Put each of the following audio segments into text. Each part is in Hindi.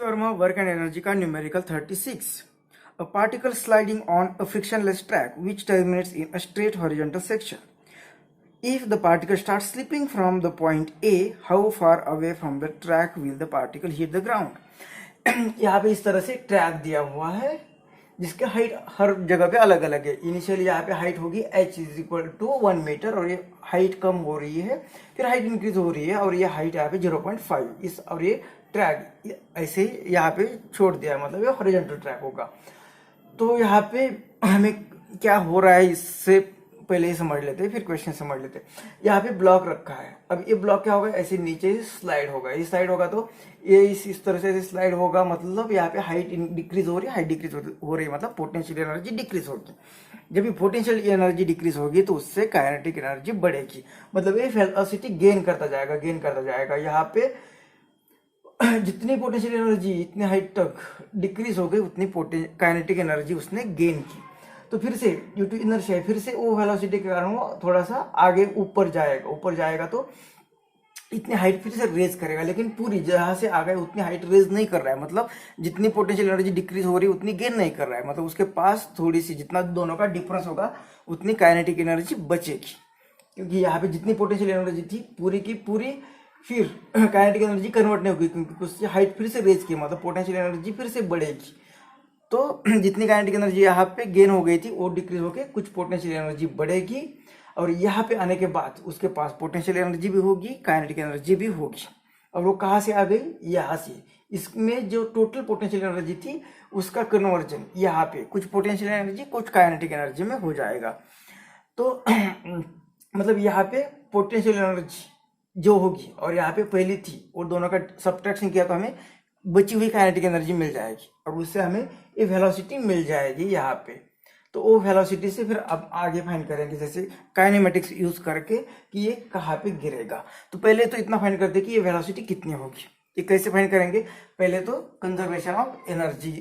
वर्मा वर्क एंड एनर्जी का numerical 36. A particle sliding on a frictionless track which terminates in a straight horizontal section. If the particle starts slipping from the point A, how far away from the track will the particle hit the ground? यहाँ पे इस तरह से ट्रैक दिया हुआ है जिसके हाइट हर जगह पे अलग अलग है. इनिशियली यहाँ पे हाइट होगी h is equal to 1 metre और ये हाइट कम हो रही है, फिर हाइट इंक्रीज हो रही है और ये हाइट यहाँ पे 0.5 इस और ये ट्रैक ऐसे ही यहाँ पे छोड़ दिया है, मतलब ये हॉरिजॉन्टल ट्रैक होगा. तो यहाँ पे हमें क्या हो रहा है इससे पहले ही समझ लेते हैं, फिर क्वेश्चन समझ लेते हैं. यहाँ पे ब्लॉक रखा है. अब ये ब्लॉक क्या होगा, ऐसे नीचे स्लाइड होगा. ये स्लाइड होगा तो ये इस तरह से स्लाइड होगा, मतलब यहाँ पे हाइट डिक्रीज हो रही है, हाइट डिक्रीज हो रही है, मतलब पोटेंशियल एनर्जी डिक्रीज होगी. जब ये पोटेंशियल एनर्जी डिक्रीज होगी तो उससे काइनेटिक एनर्जी बढ़ेगी, मतलब ये वेलोसिटी गेन करता जाएगा. यहाँ पे जितनी पोटेंशियल एनर्जी इतने हाइट तक डिक्रीज हो गई उतनी काइनेटिक एनर्जी उसने गेन की. तो फिर से ड्यू टू इनर्शिया फिर से वो वेलोसिटी के कारण वो थोड़ा सा आगे ऊपर जाएगा तो इतनी हाइट फिर से रेज करेगा, लेकिन पूरी जहाँ से आ गए उतनी हाइट रेज नहीं कर रहा है, मतलब जितनी पोटेंशियल एनर्जी डिक्रीज हो रही है उतनी गेन नहीं कर रहा है, मतलब उसके पास थोड़ी सी जितना दोनों का डिफरेंस होगा उतनी काइनेटिक एनर्जी बचेगी. क्योंकि यहाँ पे जितनी पोटेंशियल एनर्जी थी पूरी की पूरी फिर काइनेटिक एनर्जी कन्वर्ट नहीं होगी, क्योंकि उसकी हाइट फिर से रेज की, मतलब पोटेंशियल एनर्जी फिर से बढ़ेगी. तो जितनी काइनेटिक एनर्जी यहाँ पे गेन हो गई थी वो डिक्रीज होकर कुछ पोटेंशियल एनर्जी बढ़ेगी, और यहाँ पे आने के बाद उसके पास पोटेंशियल एनर्जी भी होगी, काइनेटिक एनर्जी भी होगी. और वो कहाँ से आ गई, यहाँ से. इसमें जो टोटल पोटेंशियल एनर्जी थी उसका कन्वर्जन यहाँ पे कुछ पोटेंशियल एनर्जी कुछ काइनेटिक एनर्जी में हो जाएगा. तो मतलब यहाँ पे पोटेंशियल एनर्जी जो होगी और यहाँ पे पहली थी और दोनों का सब्ट्रैक्शन किया तो हमें बची हुई काइनेटिक एनर्जी मिल जाएगी, और उससे हमें ये वेलोसिटी मिल जाएगी यहाँ पे. तो वो वेलोसिटी से फिर अब आगे फाइंड करेंगे, जैसे काइनेमेटिक्स यूज करके कि ये कहाँ पे गिरेगा. तो पहले तो इतना फाइंड करते कि ये वेलोसिटी कितनी होगी. ये कैसे फाइंड करेंगे, पहले तो कंजर्वेशन ऑफ एनर्जी.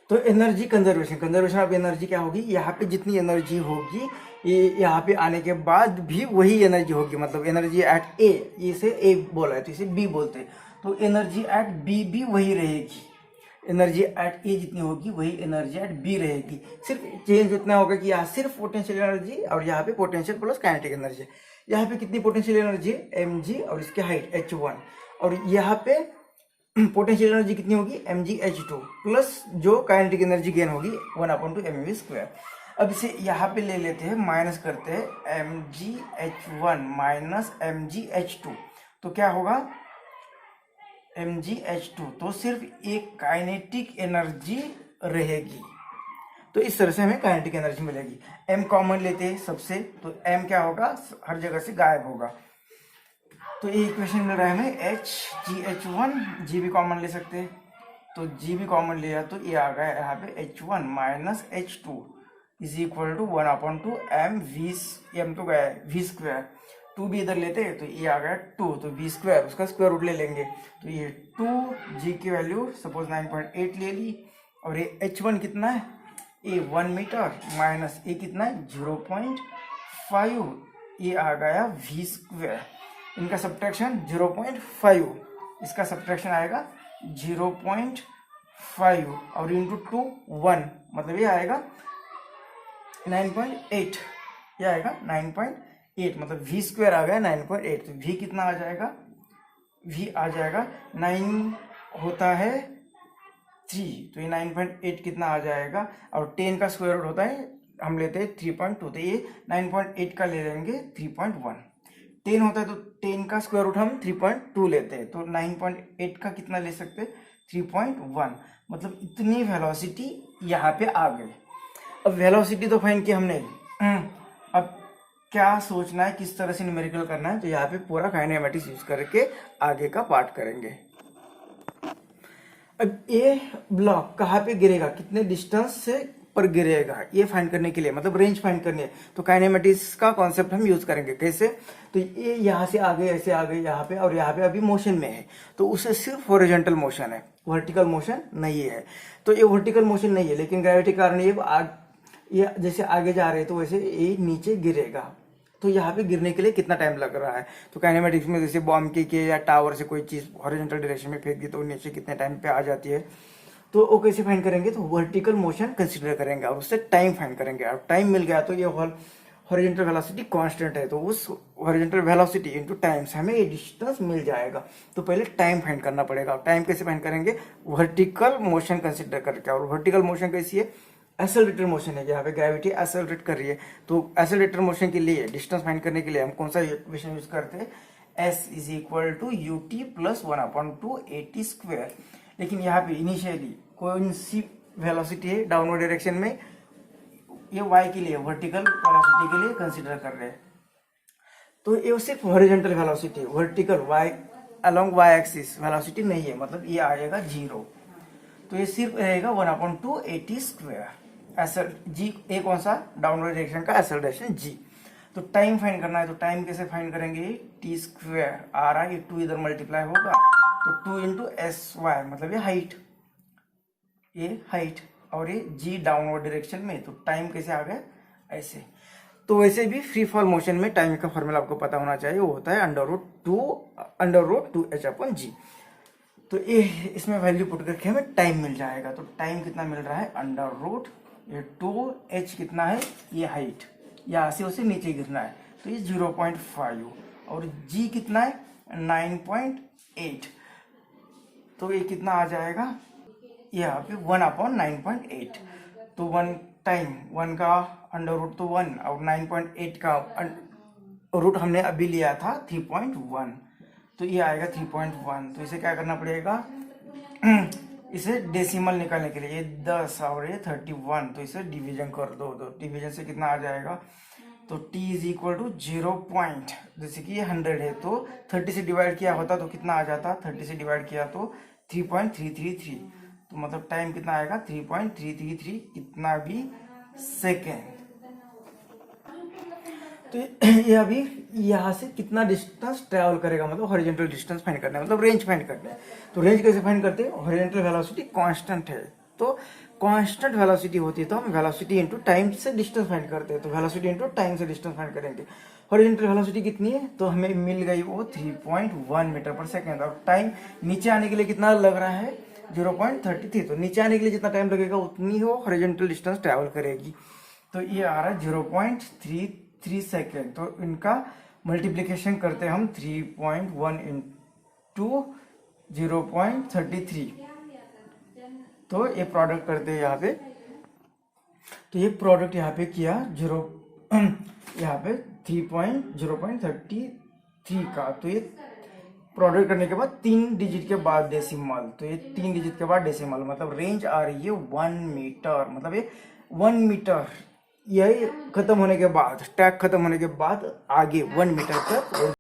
तो एनर्जी कंजर्वेशन ऑफ एनर्जी क्या होगी, यहाँ पे जितनी एनर्जी होगी ये यहाँ पे आने के बाद भी वही एनर्जी होगी, मतलब एनर्जी एट ए, इसे ए बोला है तो इसे बी बोलते हैं, तो एनर्जी एट बी भी वही रहेगी. एनर्जी एट ए जितनी होगी वही एनर्जी एट बी रहेगी. सिर्फ चेंज इतना होगा कि यहाँ सिर्फ पोटेंशियल एनर्जी और यहाँ पे पोटेंशियल प्लस काइनेटिक एनर्जी. यहाँ पे कितनी पोटेंशियल एनर्जी है, एम जी, और इसकी हाइट h1, और यहाँ पे पोटेंशियल एनर्जी कितनी होगी, mgh2 प्लस जो काइनेटिक एनर्जी गेन होगी 1/2mv². अब इसे यहाँ पे ले लेते हैं, माइनस करते हैं mgh1 माइनस mgh2, तो क्या होगा mgh2, तो सिर्फ एक काइनेटिक एनर्जी रहेगी. तो इस तरह से हमें काइनेटिक एनर्जी मिलेगी. m कॉमन लेते हैं सबसे, तो m क्या होगा, हर जगह से गायब होगा. तो ये इक्वेशन मिल रहा है हमें hgh1, g भी कॉमन ले सकते हैं, तो g भी कॉमन लिया तो ये आ गया यहाँ पे h1 minus h2 is equal to 1/2m m तो गया v². 2 भी इधर लेते हैं तो ये आ गया 2, तो v², उसका स्क्वायर रूट ले लेंगे, तो ये 2, g की वैल्यू सपोज 9.8 ले ली, और ये h1 कितना है, ये 1 मीटर माइनस ये कितना है 0.5, ये आ गया v². इनका सब्ट्रैक्शन 0.5, इसका सब्ट्रैक्शन आएगा 0.5 और इंटू 2 1, मतलब ये आएगा 9.8, ये आएगा 9.8, मतलब v² आ गया 9.8. तो v कितना आ जाएगा, v आ जाएगा 9 होता है 3, तो ये 9.8 कितना आ जाएगा, और 10 का स्क्वायर रूट होता है हम लेते हैं 3.2, तो ये 9.8 का ले लेंगे 3.1. 10 होता है तो 10 का स्क्वायर रूट हम 3.2 लेते हैं, तो 9.8 का कितना ले सकते हैं 3.1, मतलब इतनी वेलोसिटी यहाँ पे आ गई. अब वेलोसिटी तो फाइंड किया हमने, अब क्या सोचना है, किस तरह से न्यूमेरिकल करना है, तो यहाँ पे पूरा काइनेमेटिक्स यूज करके आगे का पार्ट करेंगे. अब ये ब्लॉक कहाँ पे गिरेगा, कितने डिस्टेंस से पर गिरेगा, ये फाइंड करने के लिए, मतलब रेंज फाइंड करनी है, तो काइनेमेटिक्स का कॉन्सेप्ट हम यूज करेंगे. कैसे, तो ये यहाँ से आगे ऐसे आ गए यहाँ पे, और यहाँ पे अभी मोशन में है, तो उसे सिर्फ हॉरिजॉन्टल मोशन है, वर्टिकल मोशन नहीं है. तो ये वर्टिकल मोशन नहीं है, लेकिन ग्रेविटी कारण ये जैसे आगे जा रहे हैं तो वैसे ये नीचे गिरेगा. तो यहाँ पे गिरने के लिए कितना टाइम लग रहा है। तो काइनेमेटिक्स में जैसे बॉम्ब के या टावर से कोई चीज़ हॉरिजॉन्टल डायरेक्शन में फेंक दी तो नीचे कितने टाइम पे आ जाती है। तो वो कैसे फाइंड करेंगे, तो वर्टिकल मोशन कंसिडर करेंगे और उससे टाइम फाइंड करेंगे। और टाइम मिल गया तो ये हॉरिजॉन्टल वेलोसिटी कांस्टेंट है, तो उस हॉरिजॉन्टल वेलोसिटी इनटू टाइम से हमें ये डिस्टेंस मिल जाएगा। तो पहले टाइम फाइंड करना पड़ेगा। टाइम कैसे फाइंड करेंगे, वर्टिकल मोशन कंसिडर करके। और वर्टिकल मोशन कैसी है, एक्सेलरेटेड मोशन है, यहाँ पे ग्रेविटी एक्सेलरेट कर रही है। तो एक्सेलरेटेड मोशन के लिए डिस्टेंस फाइंड करने के लिए हम कौन सा इक्वेशन यूज करते हैं, s is equal to u t plus 1/2 AT square. लेकिन यहाँ पे इनिशियली कौन सी वेलोसिटी है डाउनवर्ड डायरेक्शन में, ये y के लिए वर्टिकल वेलोसिटी के लिए कंसीडर कर रहे हैं। तो ये सिर्फ horizontal velocity, vertical y along y axis velocity नहीं है, मतलब ये आएगा 0। तो ये सिर्फ रहेगा 1/2 AT स्क्वायर। एसल जी ए कौन सा, डाउनवर्ड डायरेक्शन का एक्सेलरेशन g। तो टाइम फाइंड करना है, तो टाइम कैसे फाइंड करेंगे, टी स्क्वायर आ रहा है, ये 2 इधर मल्टीप्लाई होगा तो 2 इंटू SY, मतलब ये हाइट और ये जी डाउनवर्ड डायरेक्शन में। तो टाइम कैसे आ गया ऐसे। तो वैसे भी फ्री फॉल मोशन में टाइम का फॉर्मूला आपको पता होना चाहिए, वो होता है √2h/g। तो ये इसमें वैल्यू पुट करके हमें टाइम मिल जाएगा। तो टाइम कितना मिल रहा है, ये 2h कितना है, ये हाइट, यहाँ से उसे नीचे गिरना है तो ये 0.5 और g कितना है 9.8। तो ये कितना आ जाएगा यहाँ पे 1/9.8। तो 1 टाइम 1 का √, तो 1 और 9.8 का रूट हमने अभी लिया था 3.1, तो ये आएगा 3.1। तो इसे क्या करना पड़ेगा, इसे डेसिमल निकालने के लिए, ये 10 और ये 31, तो इसे डिवीजन कर दो। तो डिवीजन से कितना आ जाएगा, तो t इज इक्वल टू 0. जैसे कि ये 100 है तो 30 से डिवाइड किया होता तो कितना आ जाता, 30 से डिवाइड किया तो 3.333। तो मतलब टाइम कितना आएगा 3.333 कितना भी सेकेंड। तो ये अभी यहाँ से कितना डिस्टेंस ट्रैवल करेगा, मतलब हॉरिजॉन्टल डिस्टेंस फाइंड करना है, मतलब रेंज फाइंड करना है। तो रेंज कैसे फाइंड करते हैं, हॉरिजॉन्टल वेलोसिटी कांस्टेंट है, तो कांस्टेंट वेलोसिटी होती है तो हम वेलोसिटी इनटू टाइम से डिस्टेंस फाइंड करते हैं। तो वेलोसिटी इनटू टाइम से डिस्टेंस फाइंड करेंगे। हॉरिजॉन्टल वेलोसिटी कितनी है, तो हमें मिल गई वो 3.1 मीटर पर सेकेंड। और टाइम नीचे आने के लिए कितना लग रहा है 0.33। तो नीचे आने के लिए जितना टाइम लगेगा उतनी हो हॉरिजॉन्टल डिस्टेंस ट्रैवल करेगी। तो ये आ रहा है 0.33 सेकेंड। तो इनका मल्टीप्लिकेशन करते हैं हम 3.1 इंटू 0.33, तो ये प्रोडक्ट करते हैं यहाँ पे। तो ये प्रोडक्ट यहाँ पे किया यहाँ पे 0.33 का। तो ये प्रोडक्ट करने के बाद 3 डिजिट के बाद डेसिमल, तो ये 3 डिजिट के बाद डेसिमल, मतलब रेंज आ रही है 1 मीटर। मतलब ये 1 मीटर, यही खत्म होने के बाद, टैग खत्म होने के बाद आगे 1 मीटर तक